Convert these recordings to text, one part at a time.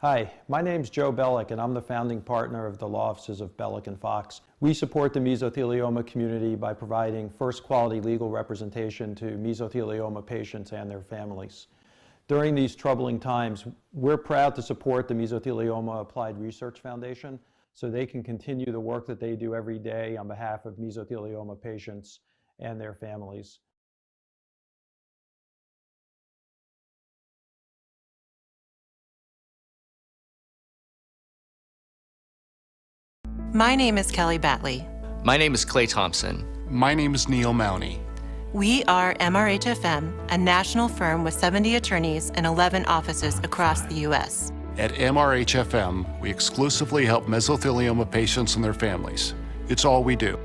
Hi, my name's Joe Bellick, and I'm the founding partner of the law offices of Bellick and Fox. We support the mesothelioma community by providing first-quality legal representation to mesothelioma patients and their families. During these troubling times, we're proud to support the Mesothelioma Applied Research Foundation so they can continue the work that they do every day on behalf of mesothelioma patients and their families. My name is Kelly Batley. My name is Clay Thompson. My name is Neil Mowney. We are MRHFM, a national firm with 70 attorneys and 11 offices across the U.S. At MRHFM, we exclusively help mesothelioma patients and their families. It's all we do.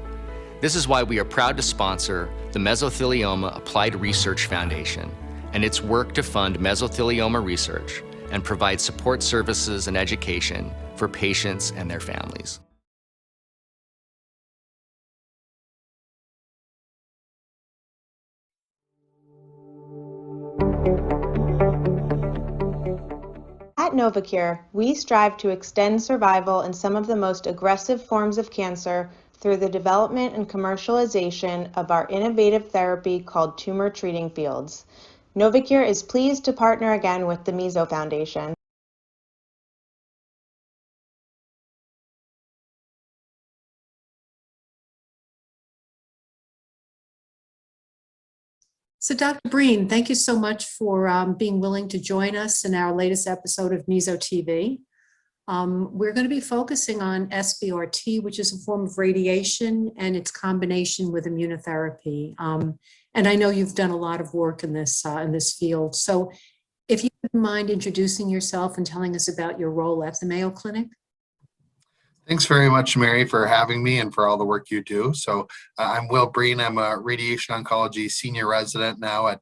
This is why we are proud to sponsor the Mesothelioma Applied Research Foundation and its work to fund mesothelioma research and provide support services and education for patients and their families. At Novacure, we strive to extend survival in some of the most aggressive forms of cancer through the development and commercialization of our innovative therapy called Tumor Treating Fields. Novacure is pleased to partner again with the Meso Foundation. So Dr. Breen, thank you so much for being willing to join us in our latest episode of MesoTV. We're going to be focusing on SBRT, which is a form of radiation and its combination with immunotherapy. And I know you've done a lot of work in this field. So if you wouldn't mind introducing yourself and telling us about your role at the Mayo Clinic. Thanks very much, Mary, for having me and for all the work you do. So I'm Will Breen. I'm a radiation oncology senior resident now at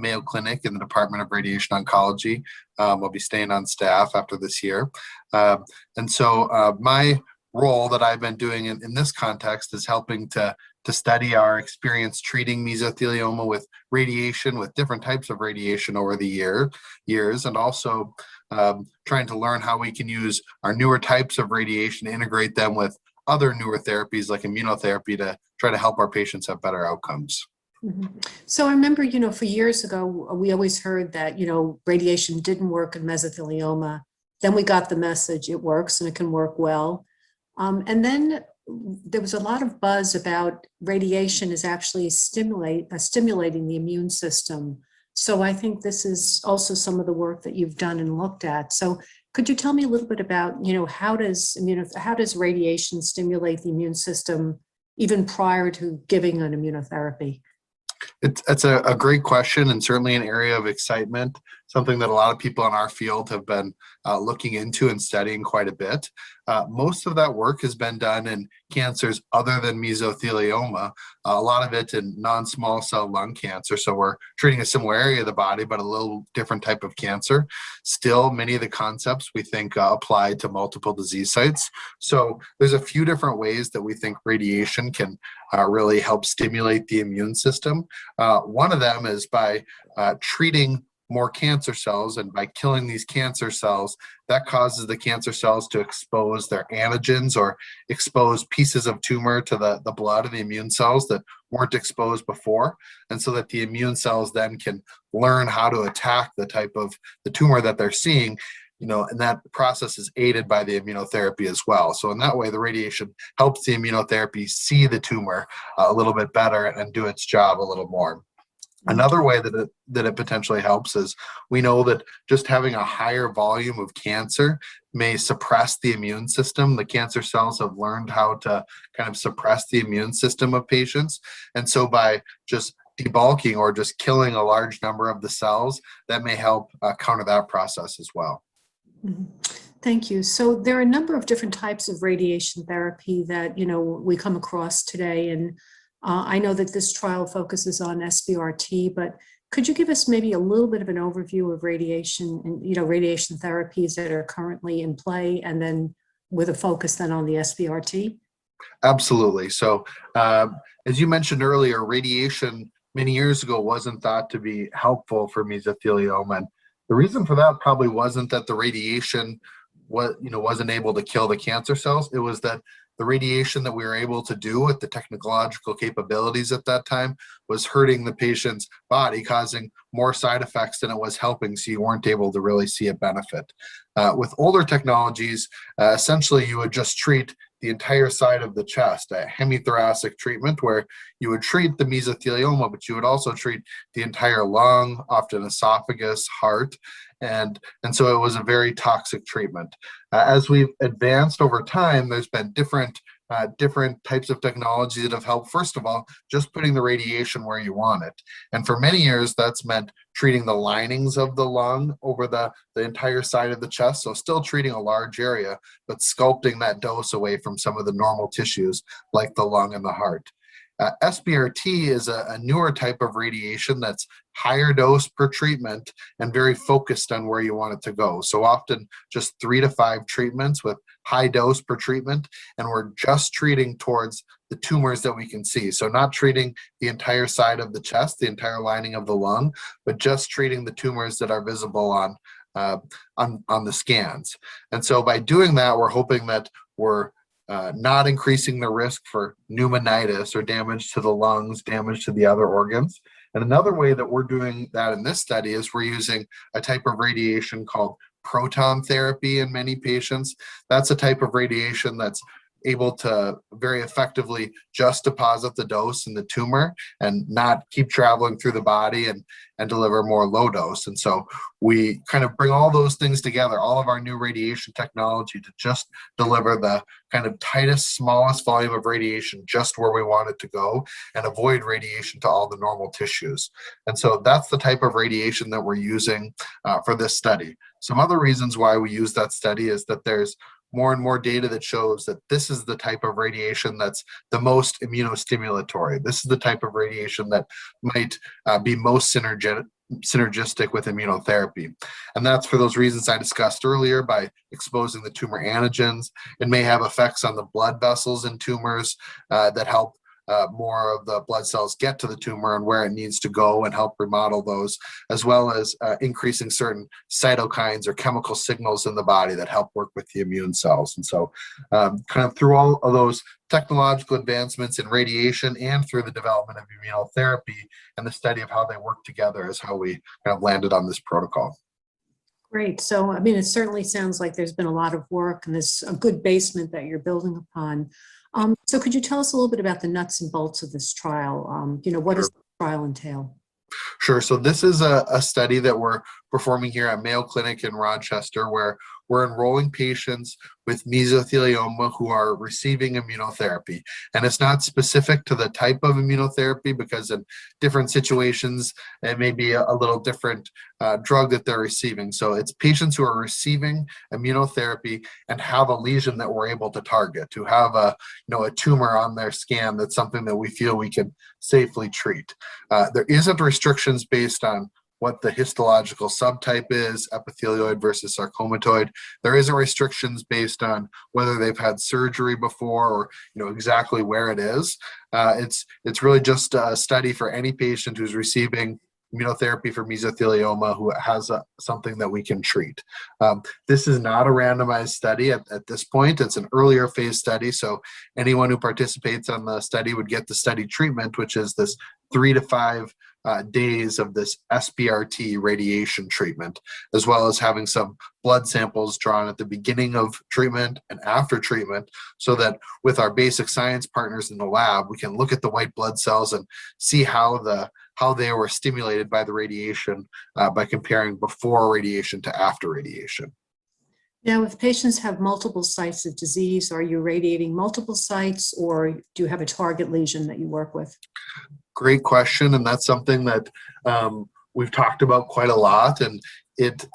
Mayo Clinic in the Department of Radiation Oncology. I'll be staying on staff after this year. And so my role that I've been doing in this context is helping to study our experience treating mesothelioma with radiation, with different types of radiation over the years, and also trying to learn how we can use our newer types of radiation, integrate them with other newer therapies like immunotherapy to try to help our patients have better outcomes. Mm-hmm. So I remember, for years ago, we always heard that, radiation didn't work in mesothelioma. Then we got the message it works and it can work well. And then there was a lot of buzz about radiation is actually stimulating the immune system. So I think this is also some of the work that you've done and looked at. So could you tell me a little bit about, how does radiation stimulate the immune system even prior to giving an immunotherapy? It's a great question, and certainly an area of excitement, something that a lot of people in our field have been looking into and studying quite a bit. Most of that work has been done in cancers other than mesothelioma, a lot of it in non-small cell lung cancer. So we're treating a similar area of the body, but a little different type of cancer. Still, many of the concepts we think apply to multiple disease sites. So there's a few different ways that we think radiation can really help stimulate the immune system. One of them is by treating more cancer cells, and by killing these cancer cells, that causes the cancer cells to expose their antigens or expose pieces of tumor to the blood of the immune cells that weren't exposed before, and so that the immune cells then can learn how to attack the type of the tumor that they're seeing, and that process is aided by the immunotherapy as well. So in that way, the radiation helps the immunotherapy see the tumor a little bit better and do its job a little more. Another way that it potentially helps is we know that just having a higher volume of cancer may suppress the immune system. The cancer cells have learned how to kind of suppress the immune system of patients. And so by just debulking or just killing a large number of the cells, that may help counter that process as well. Mm-hmm. Thank you. So there are a number of different types of radiation therapy that, we come across today. And I know that this trial focuses on SBRT, but could you give us maybe a little bit of an overview of radiation and, radiation therapies that are currently in play, and then with a focus then on the SBRT? Absolutely. So as you mentioned earlier, radiation many years ago wasn't thought to be helpful for mesothelioma. And The reason for that probably wasn't that the radiation wasn't able to kill the cancer cells. It was that the radiation that we were able to do with the technological capabilities at that time was hurting the patient's body, causing more side effects than it was helping, so you weren't able to really see a benefit. With older technologies, essentially you would just treat the entire side of the chest, a hemithoracic treatment where you would treat the mesothelioma, but you would also treat the entire lung, often esophagus, heart, and so it was a very toxic treatment. As we've advanced over time, there's been different types of technology that have helped. First of all, just putting the radiation where you want it. And for many years, that's meant treating the linings of the lung over the entire side of the chest. So still treating a large area, but sculpting that dose away from some of the normal tissues like the lung and the heart. SBRT is a newer type of radiation that's higher dose per treatment and very focused on where you want it to go. So often just 3 to 5 treatments with high dose per treatment, and we're just treating towards the tumors that we can see. So not treating the entire side of the chest, the entire lining of the lung, but just treating the tumors that are visible on the scans. And so by doing that, we're hoping that we're not increasing the risk for pneumonitis or damage to the lungs, damage to the other organs. And another way that we're doing that in this study is we're using a type of radiation called proton therapy in many patients. That's a type of radiation that's able to very effectively just deposit the dose in the tumor and not keep traveling through the body and deliver more low dose. And so we kind of bring all those things together, all of our new radiation technology, to just deliver the kind of tightest, smallest volume of radiation just where we want it to go and avoid radiation to all the normal tissues. And so that's the type of radiation that we're using for this study. Some other reasons why we use that study is that there's more and more data that shows that this is the type of radiation that's the most immunostimulatory. This is the type of radiation that might be most synergistic with immunotherapy. And that's for those reasons I discussed earlier. By exposing the tumor antigens, it may have effects on the blood vessels in tumors that help more of the blood cells get to the tumor and where it needs to go and help remodel those, as well as increasing certain cytokines or chemical signals in the body that help work with the immune cells. And so kind of through all of those technological advancements in radiation and through the development of immunotherapy and the study of how they work together is how we kind of landed on this protocol. Great. So, I mean, it certainly sounds like there's been a lot of work and there's a good basement that you're building upon. So could you tell us a little bit about the nuts and bolts of this trial? What does the trial entail? Sure. So this is a study that we're performing here at Mayo Clinic in Rochester, where we're enrolling patients with mesothelioma who are receiving immunotherapy. And it's not specific to the type of immunotherapy, because in different situations, it may be a little different drug that they're receiving. So it's patients who are receiving immunotherapy and have a lesion that we're able to target, who have a tumor on their scan that's something that we feel we can safely treat. There isn't restrictions based on what the histological subtype is, epithelioid versus sarcomatoid. There isn't restrictions based on whether they've had surgery before or exactly where it is. It's really just a study for any patient who's receiving immunotherapy for mesothelioma who has something that we can treat. This is not a randomized study at this point. It's an earlier phase study, so anyone who participates on the study would get the study treatment, which is this 3 to 5 days of this SBRT radiation treatment, as well as having some blood samples drawn at the beginning of treatment and after treatment, so that with our basic science partners in the lab, we can look at the white blood cells and see how they were stimulated by the radiation by comparing before radiation to after radiation. Now, if patients have multiple sites of disease, are you radiating multiple sites, or do you have a target lesion that you work with? Great question, and that's something that we've talked about quite a lot, and it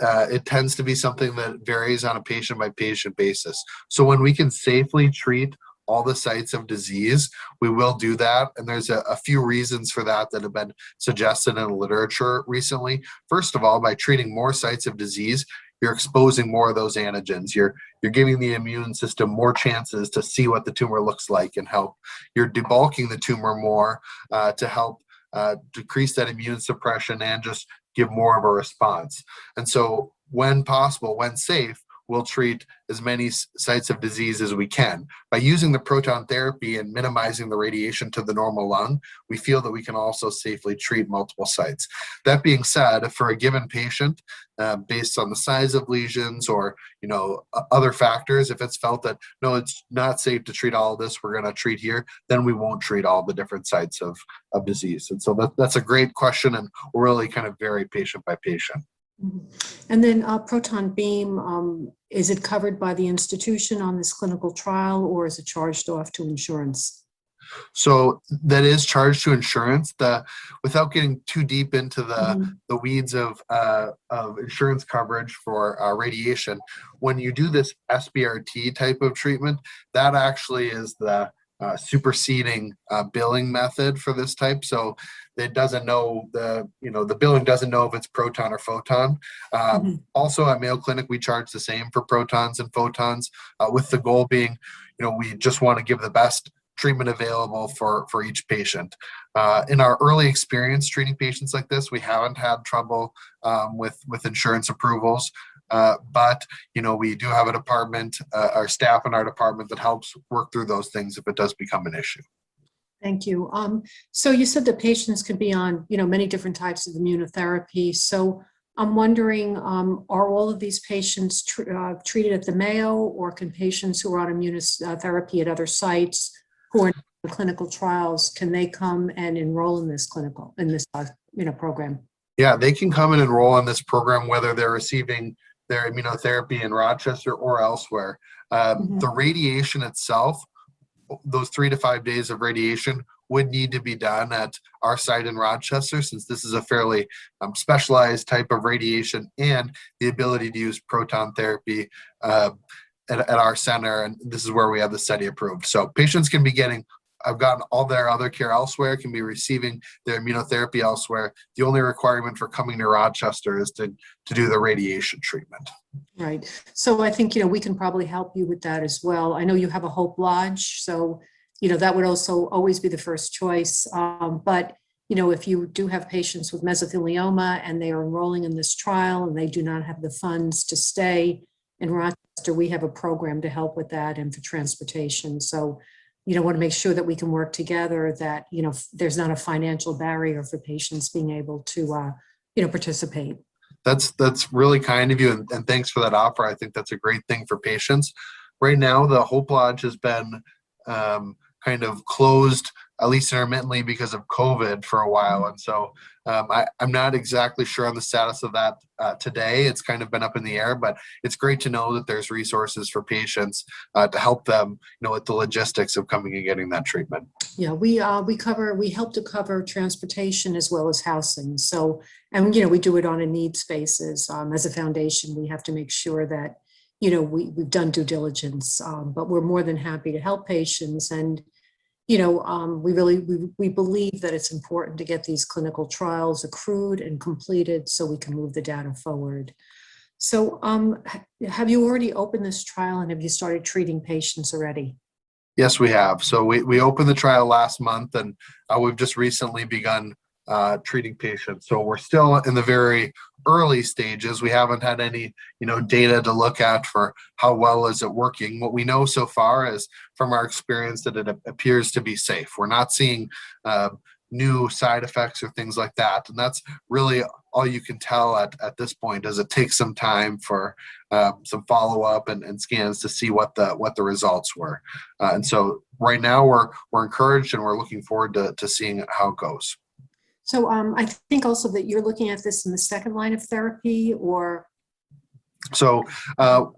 tends to be something that varies on a patient-by-patient basis. So when we can safely treat all the sites of disease, we will do that, and there's a few reasons for that have been suggested in the literature recently. First of all, by treating more sites of disease, you're exposing more of those antigens. You're giving the immune system more chances to see what the tumor looks like and help. You're debulking the tumor more to help decrease that immune suppression and just give more of a response. And so when possible, when safe, we'll treat as many sites of disease as we can. By using the proton therapy and minimizing the radiation to the normal lung, we feel that we can also safely treat multiple sites. That being said, for a given patient, based on the size of lesions or other factors, if it's felt that no, it's not safe to treat all of this, we're going to treat here, then we won't treat all the different sites of disease. And so that's a great question, and we're really kind of vary patient by patient. And then proton beam, is it covered by the institution on this clinical trial, or is it charged off to insurance? So that is charged to insurance. Without getting too deep into the weeds of insurance coverage for radiation, when you do this SBRT type of treatment, that actually is the superseding billing method for this type. So it doesn't know the billing doesn't know if it's proton or photon. Also at Mayo Clinic, we charge the same for protons and photons, with the goal being, we just want to give the best treatment available for each patient. In our early experience treating patients like this, we haven't had trouble with insurance approvals. But we do have a department, our staff in our department, that helps work through those things if it does become an issue. Thank you. So you said that patients can be on, many different types of immunotherapy. So I'm wondering, are all of these patients treated at the Mayo, or can patients who are on immunotherapy at other sites who are in clinical trials, can they come and enroll in this program? Yeah, they can come and enroll in this program, whether they're receiving their immunotherapy in Rochester or elsewhere. The radiation itself, those 3 to 5 days of radiation, would need to be done at our site in Rochester, since this is a fairly specialized type of radiation, and the ability to use proton therapy at our center, and this is where we have the study approved. So patients can be I've gotten all their other care elsewhere, can be receiving their immunotherapy elsewhere. The only requirement for coming to Rochester is to do the radiation treatment. Right. So I think, we can probably help you with that as well. I know you have a Hope Lodge, so, that would also always be the first choice. But, if you do have patients with mesothelioma and they are enrolling in this trial and they do not have the funds to stay in Rochester, we have a program to help with that and for transportation. So, want to make sure that we can work together, that, there's not a financial barrier for patients being able to, participate. That's really kind of you, and thanks for that offer. I think that's a great thing for patients. Right now, the Hope Lodge has been kind of closed, at least intermittently, because of COVID for a while. And so I'm not exactly sure on the status of that today. It's kind of been up in the air, but it's great to know that there's resources for patients to help them, with the logistics of coming and getting that treatment. Yeah, we help to cover transportation as well as housing. So, and we do it on a needs basis. As a foundation, we have to make sure that we've done due diligence, but we're more than happy to help patients. And we believe that it's important to get these clinical trials accrued and completed so we can move the data forward. So have you already opened this trial, and have you started treating patients already? Yes, we have. So we opened the trial last month, and we've just recently begun treating patients. So we're still in the very early stages. We haven't had any, data to look at for how well is it working. What we know so far is from our experience that it appears to be safe. We're not seeing new side effects or things like that. And that's really all you can tell at this point, as it takes some time for some follow-up and scans to see what the results were. And so right now we're encouraged, and we're looking forward to seeing how it goes. So I think also that you're looking at this in the second line of therapy, or? So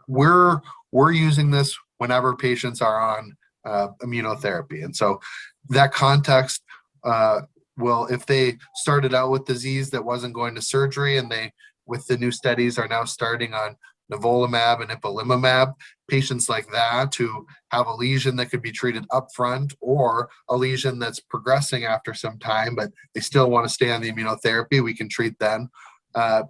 we're using this whenever patients are on immunotherapy. And so that context, if they started out with disease that wasn't going to surgery, and they, with the new studies, are now starting on nivolumab and ipilimumab, patients like that who have a lesion that could be treated upfront, or a lesion that's progressing after some time, but they still want to stay on the immunotherapy, we can treat then.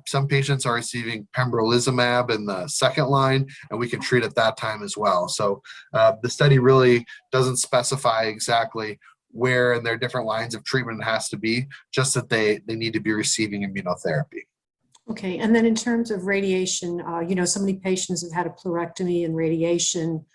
Some patients are receiving pembrolizumab in the second line, and we can treat at that time as well. So the study really doesn't specify exactly where in their different lines of treatment it has to be, just that they need to be receiving immunotherapy. Okay, and then in terms of radiation, so many patients have had a pleurectomy and radiation.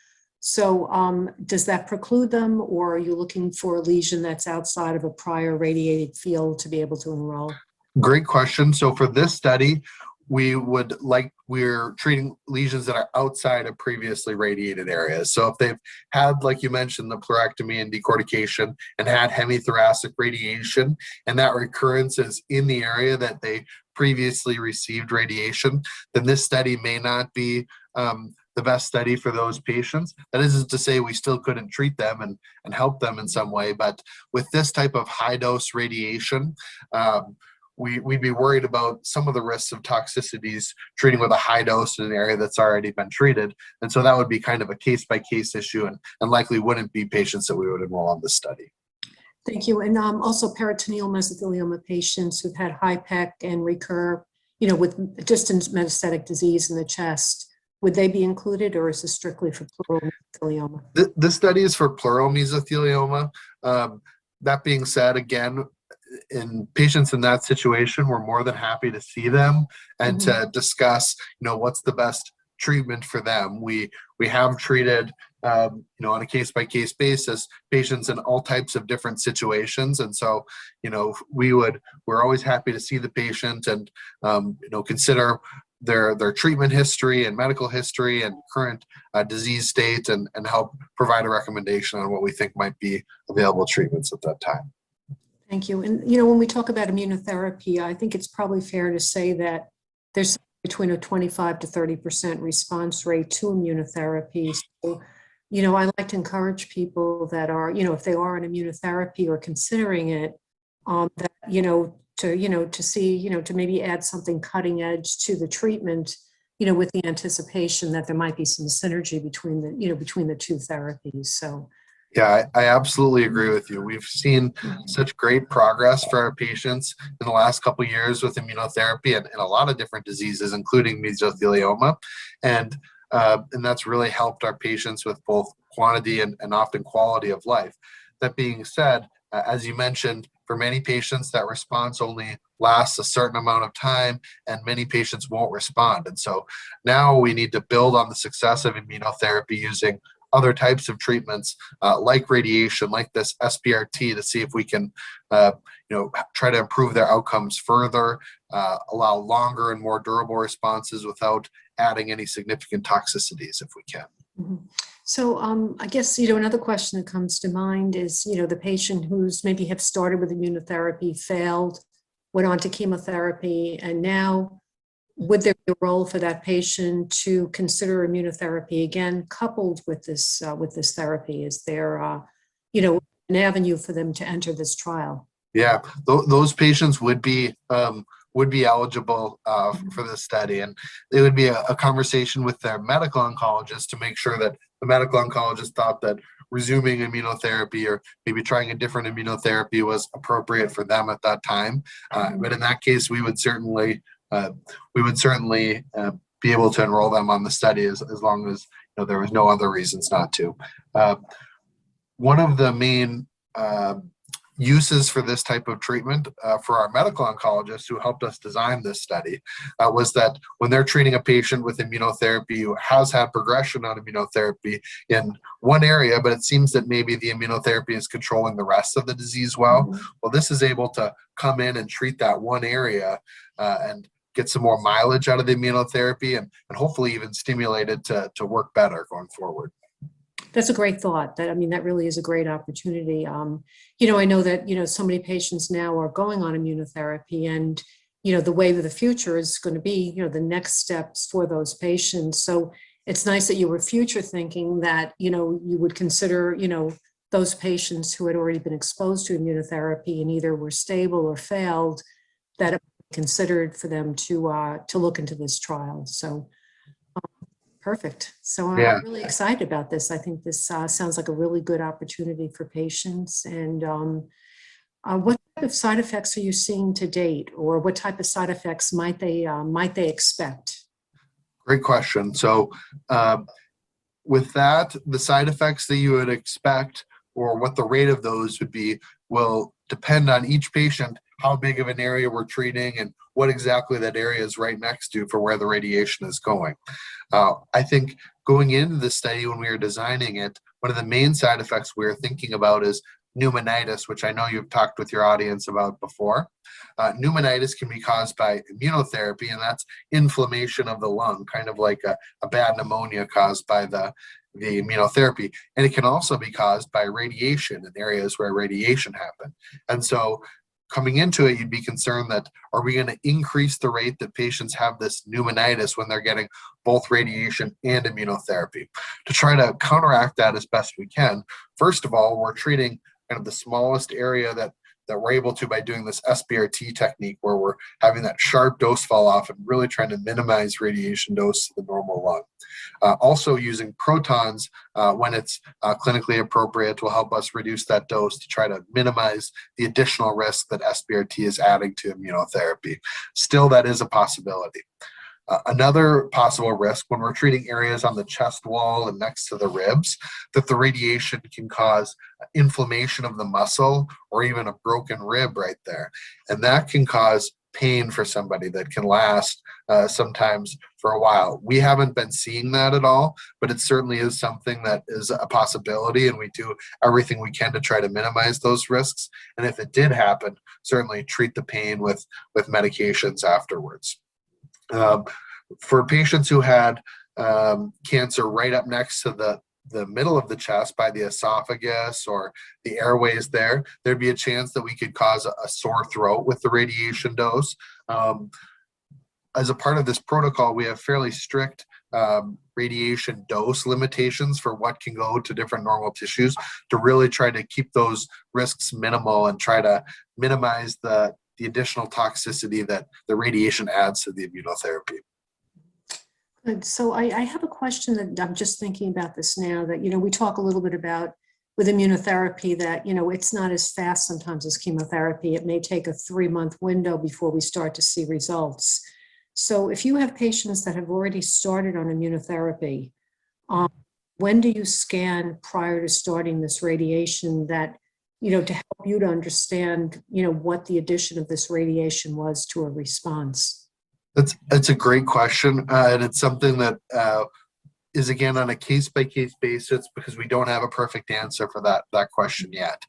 So does that preclude them, or are you looking for a lesion that's outside of a prior radiated field to be able to enroll? Great question. So for this study, we're treating lesions that are outside of previously radiated areas. So if they've had, like you mentioned, the pleurectomy and decortication and had hemithoracic radiation, and that recurrence is in the area that they previously received radiation, then this study may not be the best study for those patients. That isn't to say we still couldn't treat them and help them in some way, but with this type of high dose radiation, we'd be worried about some of the risks of toxicities treating with a high dose in an area that's already been treated. And so that would be kind of a case-by-case issue and likely wouldn't be patients that we would enroll on this study. Thank you. And also peritoneal mesothelioma patients who've had high PEC and recur, with distant metastatic disease in the chest, would they be included, or is this strictly for pleural mesothelioma? This study is for pleural mesothelioma. That being said, again, in patients in that situation, we're more than happy to see them and to discuss, what's the best treatment for them. We have treated, on a case-by-case basis, patients in all types of different situations. And so, we're always happy to see the patient and, consider their treatment history and medical history and current disease state and help provide a recommendation on what we think might be available treatments at that time. Thank you. And, when we talk about immunotherapy, I think it's probably fair to say that there's between a 25 to 30% response rate to immunotherapy. So, I like to encourage people that are, if they are on immunotherapy or considering it, that, to see, to maybe add something cutting edge to the treatment, with the anticipation that there might be some synergy between the two therapies. So. Yeah, I absolutely agree with you. We've seen such great progress for our patients in the last couple of years with immunotherapy and a lot of different diseases, including mesothelioma. And that's really helped our patients with both quantity and often quality of life. That being said, as you mentioned, for many patients, that response only lasts a certain amount of time, and many patients won't respond. And so now we need to build on the success of immunotherapy using other types of treatments like radiation, like this SBRT, to see if we can, try to improve their outcomes further, allow longer and more durable responses without adding any significant toxicities if we can. Mm-hmm. So I guess, another question that comes to mind is, the patient who's maybe have started with immunotherapy, failed, went on to chemotherapy, and now would there be a role for that patient to consider immunotherapy again, coupled with this therapy? Is there, an avenue for them to enter this trial? Yeah, those patients would be eligible for this study, and it would be a conversation with their medical oncologist to make sure that the medical oncologist thought that resuming immunotherapy or maybe trying a different immunotherapy was appropriate for them at that time. But in that case, we would certainly be able to enroll them on the study as long as there was no other reasons not to. One of the main uses for this type of treatment for our medical oncologists who helped us design this study was that when they're treating a patient with immunotherapy who has had progression on immunotherapy in one area, but it seems that maybe the immunotherapy is controlling the rest of the disease well, this is able to come in and treat that one area and get some more mileage out of the immunotherapy and hopefully even stimulate it to work better going forward. That's a great thought. That really is a great opportunity. I know that, so many patients now are going on immunotherapy, and, the way of the future is going to be, the next steps for those patients. So it's nice that you were future thinking that, you would consider, those patients who had already been exposed to immunotherapy and either were stable or failed, that it was considered for them to look into this trial. So perfect. So I'm really excited about this. I think this sounds like a really good opportunity for patients. And what type of side effects are you seeing to date, or what type of side effects might they expect? Great question. So with that, the side effects that you would expect or what the rate of those would be will depend on each patient how big of an area we're treating and what exactly that area is right next to for where the radiation is going. I think going into the study when we were designing it, one of the main side effects we were thinking about is pneumonitis, which I know you've talked with your audience about before. Pneumonitis can be caused by immunotherapy, and that's inflammation of the lung, kind of like a bad pneumonia caused by the immunotherapy. And it can also be caused by radiation in areas where radiation happened. And so coming into it, you'd be concerned that, are we going to increase the rate that patients have this pneumonitis when they're getting both radiation and immunotherapy? To try to counteract that as best we can, first of all, we're treating kind of the smallest area that we're able to by doing this SBRT technique, where we're having that sharp dose fall off and really trying to minimize radiation dose to the normal lung. Also using protons when it's clinically appropriate will help us reduce that dose to try to minimize the additional risk that SBRT is adding to immunotherapy. Still, that is a possibility. Another possible risk when we're treating areas on the chest wall and next to the ribs, that the radiation can cause inflammation of the muscle or even a broken rib right there. And that can cause pain for somebody that can last sometimes for a while. We haven't been seeing that at all, but it certainly is something that is a possibility, and we do everything we can to try to minimize those risks. And if it did happen, certainly treat the pain with medications afterwards. For patients who had cancer right up next to the middle of the chest by the esophagus or the airways there'd be a chance that we could cause a sore throat with the radiation dose. As a part of this protocol, we have fairly strict radiation dose limitations for what can go to different normal tissues to really try to keep those risks minimal and try to minimize the additional toxicity that the radiation adds to the immunotherapy. Good. So I have a question that I'm just thinking about this now, that, we talk a little bit about with immunotherapy that, it's not as fast sometimes as chemotherapy. It may take a 3-month window before we start to see results. So if you have patients that have already started on immunotherapy, when do you scan prior to starting this radiation that, to help you to understand, what the addition of this radiation was to a response? That's a great question, and it's something that is, again, on a case-by-case basis, because we don't have a perfect answer for that question yet.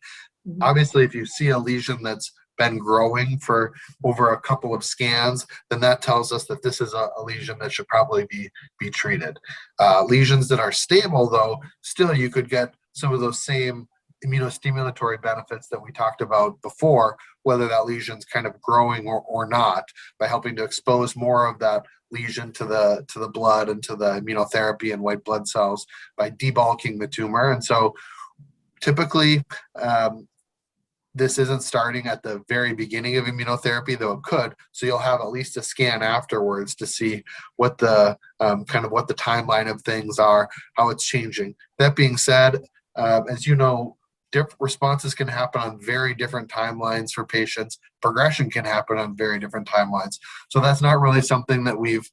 Mm-hmm. Obviously, if you see a lesion that's been growing for over a couple of scans, then that tells us that this is a lesion that should probably be treated. Lesions that are stable, though, still you could get some of those same immunostimulatory benefits that we talked about before, whether that lesion's kind of growing or not, by helping to expose more of that lesion to the blood and to the immunotherapy and white blood cells by debulking the tumor. And so typically this isn't starting at the very beginning of immunotherapy, though it could. So you'll have at least a scan afterwards to see what the what the timeline of things are, how it's changing. That being said, as you know, different responses can happen on very different timelines for patients. Progression can happen on very different timelines. So that's not really something that we've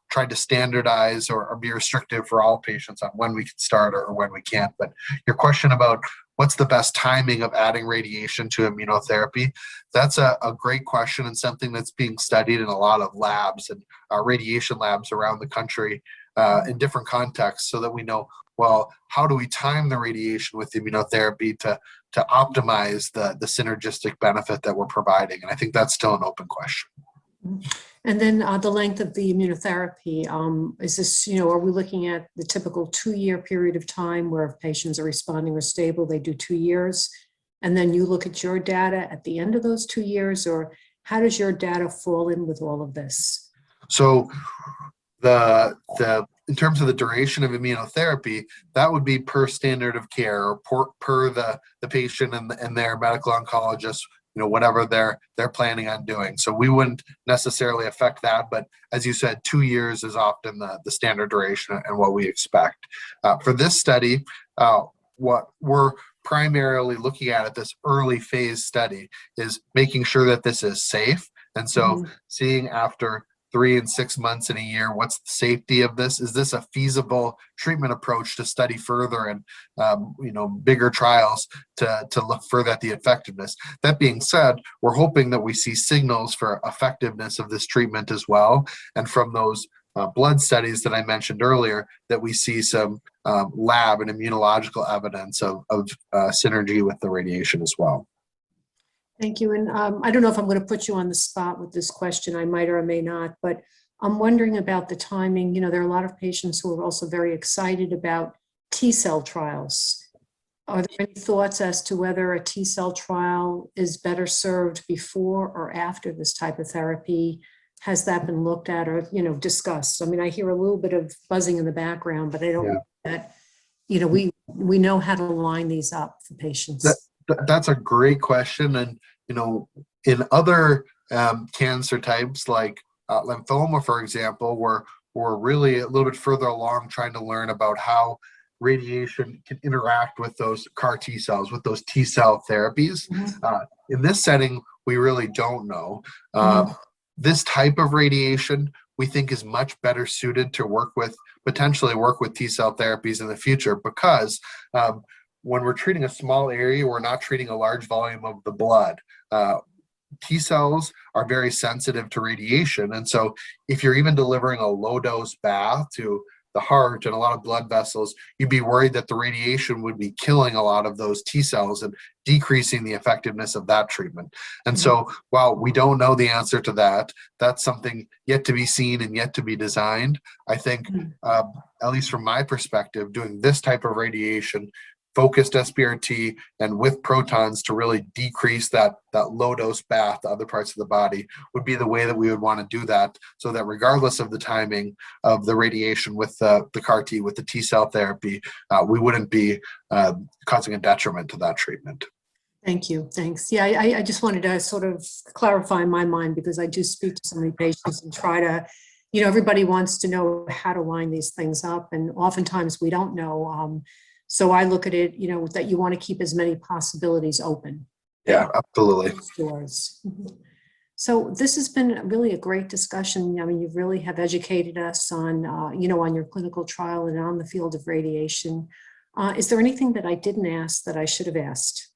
tried to standardize or be restrictive for all patients on when we can start or when we can't. But your question about what's the best timing of adding radiation to immunotherapy, that's a great question, and something that's being studied in a lot of labs and radiation labs around the country in different contexts, so that we know, well, how do we time the radiation with immunotherapy to optimize the synergistic benefit that we're providing? And I think that's still an open question. And then the length of the immunotherapy, is this, are we looking at the typical 2-year period of time where if patients are responding or stable, they do 2 years? And then you look at your data at the end of those 2 years, or how does your data fall in with all of this? So in terms of the duration of immunotherapy, that would be per standard of care, or per the patient and their medical oncologist, whatever they're planning on doing. So we wouldn't necessarily affect that, but as you said, 2 years is often the standard duration and what we expect. For this study, what we're primarily looking at this early phase study is making sure that this is safe. And so seeing after 3 and 6 months and a year? What's the safety of this? Is this a feasible treatment approach to study further and bigger trials to look further at the effectiveness? That being said, we're hoping that we see signals for effectiveness of this treatment as well, and from those blood studies that I mentioned earlier, that we see some lab and immunological evidence of synergy with the radiation as well. Thank you. And I don't know if I'm going to put you on the spot with this question. I might or I may not, but I'm wondering about the timing. There are a lot of patients who are also very excited about T-cell trials. Are there any thoughts as to whether a T-cell trial is better served before or after this type of therapy? Has that been looked at or, discussed? I mean, I hear a little bit of buzzing in the background, but I don't know that, we know how to line these up for patients. That's a great question. And, in other cancer types like lymphoma, for example, we're really a little bit further along trying to learn about how radiation can interact with those CAR T cells, with those T-cell therapies. In this setting, we really don't know. This type of radiation we think is much better suited to potentially work with T-cell therapies in the future, because when we're treating a small area, we're not treating a large volume of the blood. T cells are very sensitive to radiation. And so if you're even delivering a low dose bath to the heart and a lot of blood vessels, you'd be worried that the radiation would be killing a lot of those T cells and decreasing the effectiveness of that treatment. And so while we don't know the answer to that, that's something yet to be seen and yet to be designed. I think, at least from my perspective, doing this type of radiation, focused SBRT and with protons to really decrease that low dose bath to other parts of the body would be the way that we would want to do that, so that regardless of the timing of the radiation with the CAR T, with the T-cell therapy, we wouldn't be causing a detriment to that treatment. Thank you. Thanks. Yeah, I just wanted to sort of clarify in my mind, because I do speak to so many patients and try to, everybody wants to know how to line these things up, and oftentimes we don't know. So I look at it, that you want to keep as many possibilities open. Yeah, absolutely. Doors. So this has been really a great discussion. I mean, you really have educated us on, on your clinical trial and on the field of radiation. Is there anything that I didn't ask that I should have asked?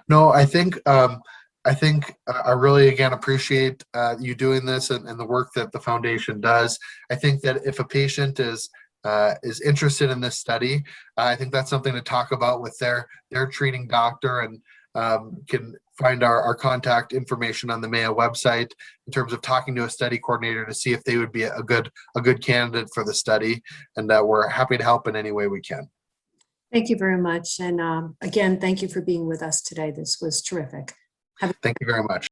No, I think I really, again, appreciate you doing this and the work that the foundation does. I think that if a patient is interested in this study, I think that's something to talk about with their treating doctor, and can find our contact information on the Mayo website in terms of talking to a study coordinator to see if they would be a good candidate for the study. And we're happy to help in any way we can. Thank you very much. And again, thank you for being with us today. This was terrific. Thank you very much.